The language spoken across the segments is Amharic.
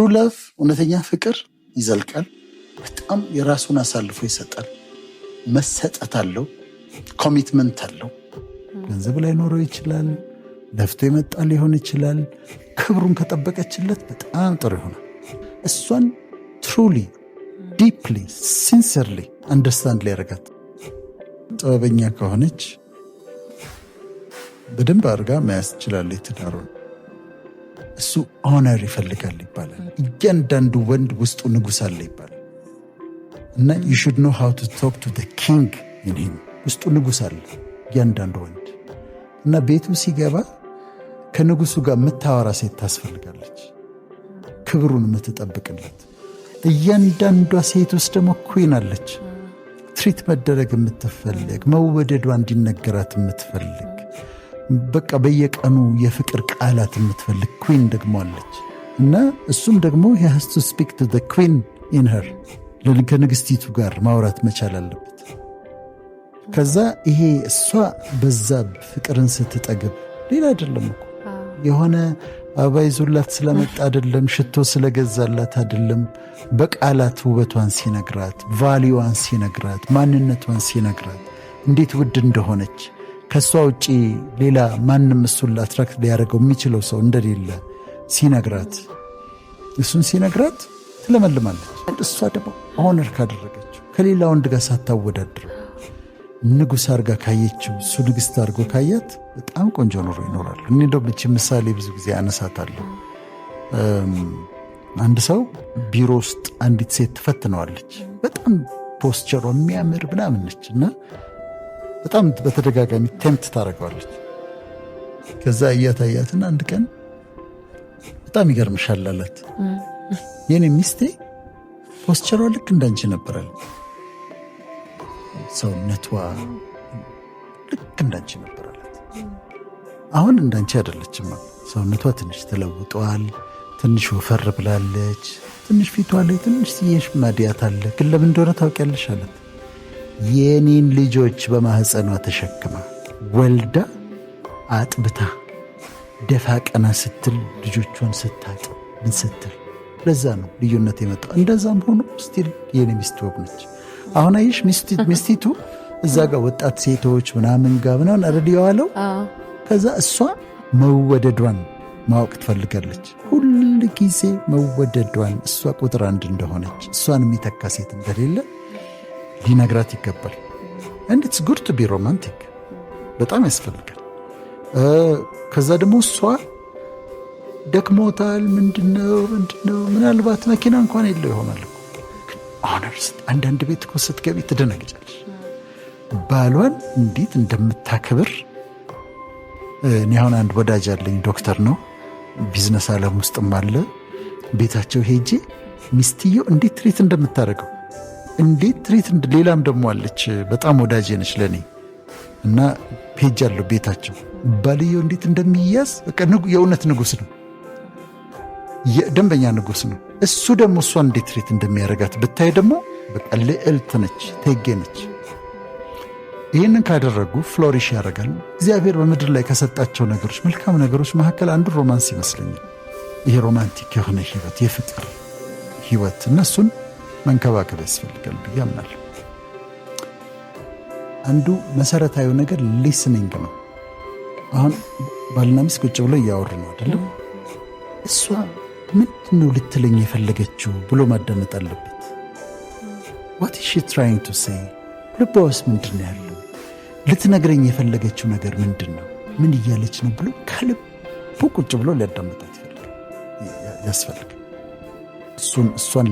ትሩ ላቭ እውነተኛ ፍቅር ይዘልቃል። በጣም የራሱን አሳልፎ ይሰጣል። መሰጠት አለው። ኮሚትመንት አለው። ገንዘብ ላይ ኖረው ይችላል። ለፍቶ የመጣ ሊሆን ይችላል። ክብሩን ከጠበቀችለት በጣም ጥሩ ይሆናል። እሷን ትሩሊ ዲፕሊ ሲንሰርሊ አንደርስታንድ ሊያደርጋት ጥበበኛ ከሆነች በደንብ አድርጋ መያዝ ትችላለች ትዳሩን። እሱ ኦነር ይፈልጋል ይባላል። እያንዳንዱ ወንድ ውስጡ ንጉሥ አለ ይባላል እና you should know how to talk to the king in him። ውስጡ ንጉሥ አለ እያንዳንዱ ወንድ እና ቤቱ ሲገባ ከንጉሱ ጋር የምታወራ ሴት ታስፈልጋለች፣ ክብሩን የምትጠብቅለት። እያንዳንዷ ሴት ውስጥ ደግሞ ኩዊን አለች፣ ትሪት መደረግ የምትፈልግ፣ መወደዷ እንዲነገራት የምትፈልግ፣ በቃ በየቀኑ የፍቅር ቃላት የምትፈልግ ኩዊን ደግሞ አለች እና እሱም ደግሞ he has to speak to the queen in her ከንግስቲቱ ጋር ማውራት መቻል አለበት። ከዛ ይሄ እሷ በዛ ፍቅርን ስትጠግብ ሌላ አይደለም እኮ የሆነ አበባ ይዞላት ስለመጣ አይደለም፣ ሽቶ ስለገዛላት አይደለም፣ በቃላት ውበቷን ሲነግራት፣ ቫሊዋን ሲነግራት፣ ማንነቷን ሲነግራት፣ እንዴት ውድ እንደሆነች ከሷ ውጪ ሌላ ማንም እሱን ለአትራክት ሊያደርገው የሚችለው ሰው እንደሌለ ሲነግራት፣ እሱን ሲነግራት ትለመልማለች። እሷ ደግሞ ኦነር ካደረገችው ከሌላ ወንድ ጋር ሳታወዳድረው ንጉሥ አርጋ ካየችው፣ እሱ ንግሥት አርጎ ካያት በጣም ቆንጆ ኑሮ ይኖራሉ። እኔ እንደው ብቻ ምሳሌ ብዙ ጊዜ አነሳታለሁ። አንድ ሰው ቢሮ ውስጥ አንዲት ሴት ትፈትነዋለች። በጣም ፖስቸሯ የሚያምር ምናምን ነች እና በጣም በተደጋጋሚ ቴምፕት ታደርገዋለች። ከዛ እያታያትና አንድ ቀን በጣም ይገርምሻል አላት። የኔ ሚስቴ ፖስቸሯ ልክ እንዳንቺ ነበራል፣ ሰውነቷ ልክ እንዳንቺ ነበራለት። አሁን እንዳንቺ አይደለችም። ሰውነቷ ትንሽ ተለውጧል፣ ትንሽ ወፈር ብላለች፣ ትንሽ ፊቷ ላይ ትንሽ ሲየሽ ማዲያት አለ። ግን ለምን እንደሆነ ታውቂያለሽ አለት። የኔን ልጆች በማህፀኗ ተሸክማ ወልዳ አጥብታ ደፋ ቀና ስትል ልጆቿን ስታጥብ ምን ስትል፣ ለዛ ነው ልዩነት የመጣው። እንደዛም ሆኖ ስቲል የኔ ሚስት ወብ ነች። አሁን አይሽ ሚስቲቱ እዛ ጋር ወጣት ሴቶች ምናምን ጋር ምናምን አረድ የዋለው። ከዛ እሷ መወደዷን ማወቅ ትፈልጋለች። ሁል ጊዜ መወደዷን፣ እሷ ቁጥር አንድ እንደሆነች፣ እሷን የሚተካ ሴት እንደሌለ ሊነግራት ይገባል። and it's good to be romantic በጣም ያስፈልጋል። ከዛ ደግሞ እሷ ደክሞታል፣ ምንድነው ምናልባት መኪና እንኳን የለው ይሆናል። ኦነርስ አንዳንድ ቤት እኮ ስትገቢ ትደነግጫለሽ። ባሏን እንዴት እንደምታከብር። እኔ አሁን አንድ ወዳጅ አለኝ፣ ዶክተር ነው፣ ቢዝነስ ዓለም ውስጥም አለ። ቤታቸው ሄጄ ሚስትየው እንዴት ትሪት እንደምታደርገው እንዴት ትሪት ሌላም ደግሞ አለች፣ በጣም ወዳጄ ነች ለኔ እና ሄጃለሁ ቤታቸው። ባልየው እንዴት እንደሚያዝ በቃ የእውነት ንጉሥ ነው፣ የደንበኛ ንጉሥ ነው። እሱ ደግሞ እሷን እንዴት ትሪት እንደሚያደርጋት ብታይ ደግሞ በቃ ልዕልት ነች፣ ቴጌ ነች። ይህንን ካደረጉ ፍሎሪሽ ያደርጋል። እግዚአብሔር በምድር ላይ ከሰጣቸው ነገሮች፣ መልካም ነገሮች መካከል አንዱ ሮማንስ ይመስለኛል። ይሄ ሮማንቲክ የሆነ ህይወት፣ የፍቅር ህይወት፣ እነሱን መንከባከብ ያስፈልጋል ብዬ አምናለሁ። አንዱ መሰረታዊ ነገር ሊስኒንግ ነው። አሁን ባልና ሚስት ቁጭ ብሎ እያወሩ ነው አይደለም? እሷ ምንድን ነው ልትለኝ የፈለገችው ብሎ ማዳመጥ አለበት። what is she trying to say? ልቧ ውስጥ ምንድን ነው ያለው? ልትነግረኝ የፈለገችው ነገር ምንድን ነው? ምን እያለች ነው ብሎ ከልቡ ቁጭ ብሎ ሊያዳመጣት ያስፈልጋል። እሷን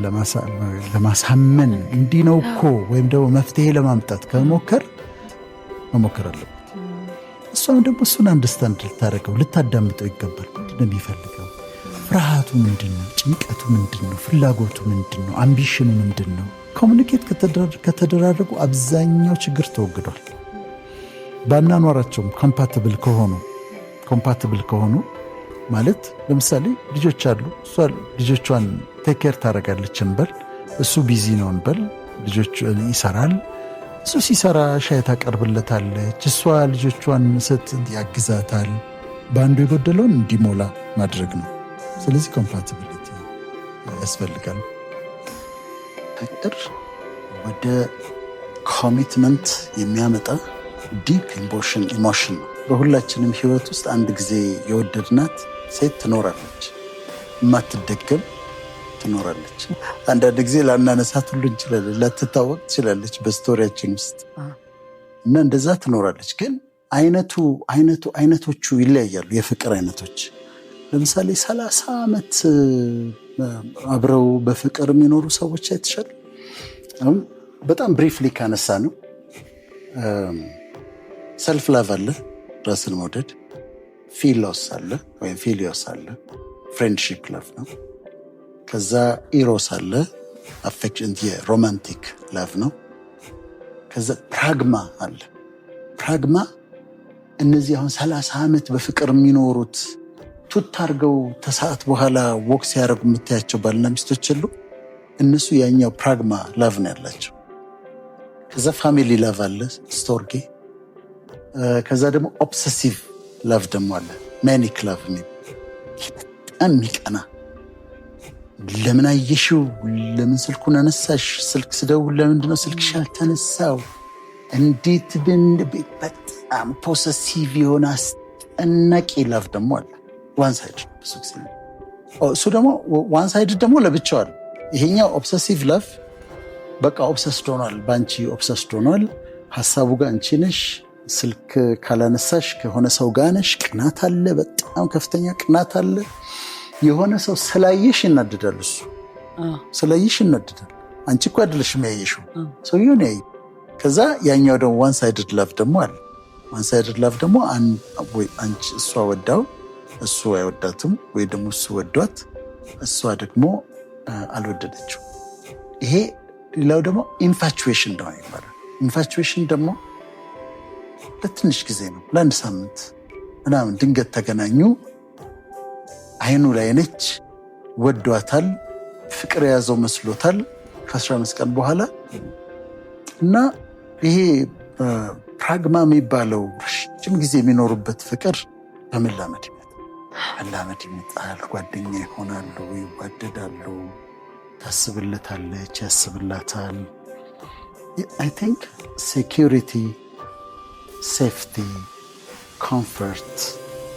ለማሳመን እንዲህ ነው እኮ ወይም ደግሞ መፍትሄ ለማምጣት መሞከር አለበት። እሷም ደግሞ እሱን አንደርስታንድ ልታደርገው፣ ልታዳምጠው ይገባል። ምንድን ነው የሚፈልገው? ፍርሃቱ ምንድን ነው? ጭንቀቱ ምንድን ነው? ፍላጎቱ ምንድን ነው? አምቢሽኑ ምንድን ነው? ኮሚኒኬት ከተደራረጉ አብዛኛው ችግር ተወግዷል። ባናኗራቸውም ኮምፓቲብል ከሆኑ ማለት ለምሳሌ ልጆች አሉ፣ እሷ ልጆቿን ቴኬር ታደርጋለች እንበል፣ እሱ ቢዚ ነው እንበል፣ ልጆቹ ይሰራል፣ እሱ ሲሰራ ሻይ ታቀርብለታለች፣ እሷ ልጆቿን ያግዛታል። በአንዱ የጎደለውን እንዲሞላ ማድረግ ነው። ስለዚህ ኮምፓቲቢሊቲ ያስፈልጋል። ፍቅር ወደ ኮሚትመንት የሚያመጣ ዲፕ ኢሞሽን ነው። በሁላችንም ህይወት ውስጥ አንድ ጊዜ የወደድናት ሴት ትኖራለች፣ የማትደገም ትኖራለች። አንዳንድ ጊዜ ላናነሳት ሁሉ እንችላለን፣ ላትታወቅ ትችላለች በስቶሪያችን ውስጥ እና እንደዛ ትኖራለች። ግን አይነቶቹ ይለያያሉ። የፍቅር አይነቶች ለምሳሌ 30 ዓመት አብረው በፍቅር የሚኖሩ ሰዎች አይተሻል። አሁን በጣም ብሪፍሊ ካነሳ ነው ሰልፍ ላቭ አለ፣ ራስን መውደድ። ፊሎስ አለ ወይም ፊሊዮስ አለ፣ ፍሬንድሺፕ ላቭ ነው። ከዛ ኢሮስ አለ፣ አፌክሽን የሮማንቲክ ላቭ ነው። ከዛ ፕራግማ አለ። ፕራግማ እነዚህ አሁን 30 ዓመት በፍቅር የሚኖሩት ቱት አድርገው ተሰዓት በኋላ ወክ ሲያደርጉ የምታያቸው ባልና ሚስቶች አሉ። እነሱ ያኛው ፕራግማ ላቭ ነው ያላቸው። ከዛ ፋሚሊ ላቭ አለ፣ ስቶርጌ። ከዛ ደግሞ ኦብሰሲቭ ላቭ ደግሞ አለ፣ ማኒክ ላቭ በጣም የሚቀና ለምን አየሽው? ለምን ስልኩን አነሳሽ? ስልክ ስደውል ለምንድነው ስልክሽ ያልተነሳው? እንዴት በጣም ፖሰሲቭ የሆነ አስጨናቂ ላቭ ደግሞ አለ። ዋን ሳይድ ብዙ ጊዜ እሱ ደግሞ ዋን ሳይድ ደግሞ ለብቻው አለ። ይሄኛው ኦብሰሲቭ ላቭ በቃ ኦብሰስድ ሆኗል፣ በአንቺ ኦብሰስድ ሆኗል። ሀሳቡ ጋር አንቺ ነሽ። ስልክ ካላነሳሽ ከሆነ ሰው ጋር ነሽ። ቅናት አለ፣ በጣም ከፍተኛ ቅናት አለ። የሆነ ሰው ስላየሽ ይናደዳል። እሱ ስላየሽ ይናደዳል። አንቺ እኮ አይደለሽም ያየሽው፣ ሰውየውን ያየ። ከዛ ያኛው ደግሞ ዋን ሳይድድ ላቭ ደግሞ አለ። ዋን ሳይድድ ላቭ ደግሞ አንቺ እሷ ወዳው እሱ አይወዳትም፣ ወይ ደግሞ እሱ ወዷት እሷ ደግሞ አልወደደችው። ይሄ ሌላው ደግሞ ኢንፋቹዌሽን ነው ይባላል። ኢንፋቹዌሽን ደግሞ ለትንሽ ጊዜ ነው፣ ለአንድ ሳምንት ምናምን። ድንገት ተገናኙ፣ አይኑ ላይ ነች፣ ወዷታል፣ ፍቅር የያዘው መስሎታል ከ15 ቀን በኋላ እና ይሄ ፕራግማ የሚባለው ረጅም ጊዜ የሚኖሩበት ፍቅር በመላመድ ይመጣል። ጓደኛ ይሆናሉ፣ ይዋደዳሉ፣ ታስብለታለች፣ ያስብላታል። አይ ቲንክ ሴኪሪቲ፣ ሴፍቲ፣ ኮምፈርት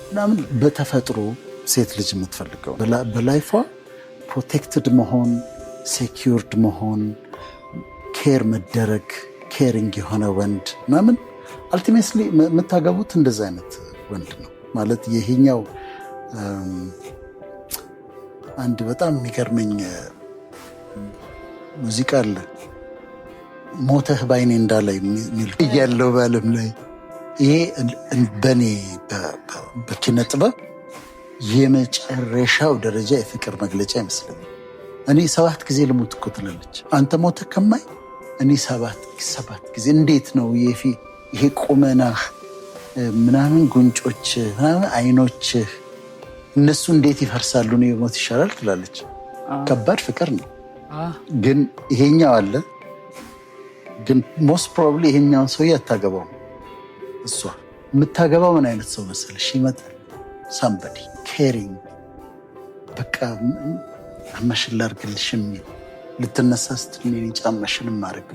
ምናምን በተፈጥሮ ሴት ልጅ የምትፈልገው በላይፏ ፕሮቴክትድ መሆን፣ ሴኪውርድ መሆን፣ ኬር መደረግ፣ ኬሪንግ የሆነ ወንድ ምናምን። አልቲሜትሊ የምታገቡት እንደዚ አይነት ወንድ ነው ማለት። ይሄኛው አንድ በጣም የሚገርመኝ ሙዚቃ አለ፣ ሞተህ ባይኔ እንዳላይ የሚል ያለው በዓለም ላይ። ይሄ በእኔ በኪነ ጥበብ የመጨረሻው ደረጃ የፍቅር መግለጫ ይመስለኛል። እኔ 7 ጊዜ ልሙት እኮ ትላለች። አንተ ሞተህ ከማይ እኔ 7 ጊዜ። እንዴት ነው ይሄ ቁመናህ ምናምን፣ ጉንጮች ምናምን፣ አይኖችህ እነሱ እንዴት ይፈርሳሉ? እኔ ሞት ይሻላል ትላለች። ከባድ ፍቅር ነው። ግን ይሄኛው አለ። ግን ሞስት ፕሮባብሊ ይሄኛውን ሰው አታገባው። እሷ የምታገባው ምን አይነት ሰው መሰለሽ? ይመጣል ሳምበዲ ኬሪንግ፣ በቃ ጫማሽን ላድርግልሽ የሚል፣ ልትነሳ ስትል ጫማሽን ማድረግ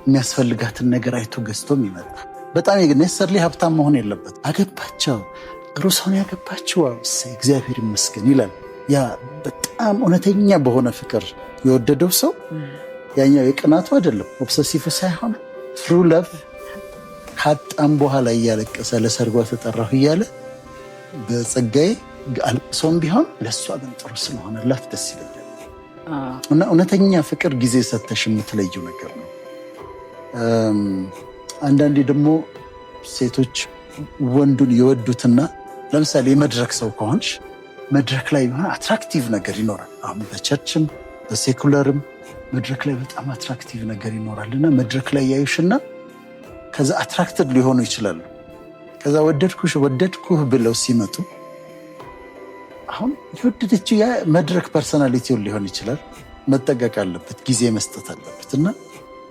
የሚያስፈልጋትን ነገር አይቶ ገዝቶም ይመጣ። በጣም ኔሰርሊ ሀብታም መሆን የለበት። አገባቸው፣ ጥሩ ሰውን ያገባቸው፣ እግዚአብሔር ይመስገን ይላል። ያ በጣም እውነተኛ በሆነ ፍቅር የወደደው ሰው ያኛው የቅናቱ አይደለም፣ ኦብሰሲቭ ሳይሆን ትሩ ለቭ። ካጣም በኋላ እያለቀሰ ለሰርጓ ተጠራሁ እያለ በጸጋዬ አልቅሶም ቢሆን ለእሷ ግን ጥሩ ስለሆነላት ደስ ይለኛል። እና እውነተኛ ፍቅር ጊዜ ሰተሽ የምትለየው ነገር ነው። አንዳንዴ ደግሞ ሴቶች ወንዱን የወዱትና ለምሳሌ የመድረክ ሰው ከሆንሽ መድረክ ላይ የሆነ አትራክቲቭ ነገር ይኖራል። አሁን በቸርችም በሴኩለርም መድረክ ላይ በጣም አትራክቲቭ ነገር ይኖራል እና መድረክ ላይ ያዩሽና ከዛ አትራክትድ ሊሆኑ ይችላሉ። ከዛ ወደድኩህ ብለው ሲመጡ አሁን የወደደችው ያ መድረክ ፐርሶናሊቲውን ሊሆን ይችላል። መጠቀቅ አለበት፣ ጊዜ መስጠት አለበት። እና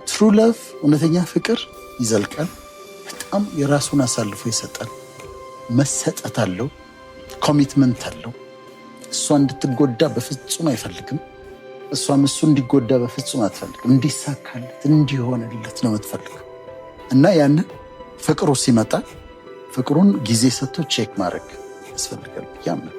ትሩ ላቭ እውነተኛ ፍቅር ይዘልቃል። በጣም የራሱን አሳልፎ ይሰጣል። መሰጠት አለው፣ ኮሚትመንት አለው። እሷ እንድትጎዳ በፍጹም አይፈልግም። እሷም እሱ እንዲጎዳ በፍጹም አትፈልግም። እንዲሳካለት እንዲሆንለት ነው የምትፈልገው። እና ያንን ፍቅሩ ሲመጣ ፍቅሩን ጊዜ ሰጥቶ ቼክ ማድረግ ያስፈልጋል ብዬ አምናለሁ።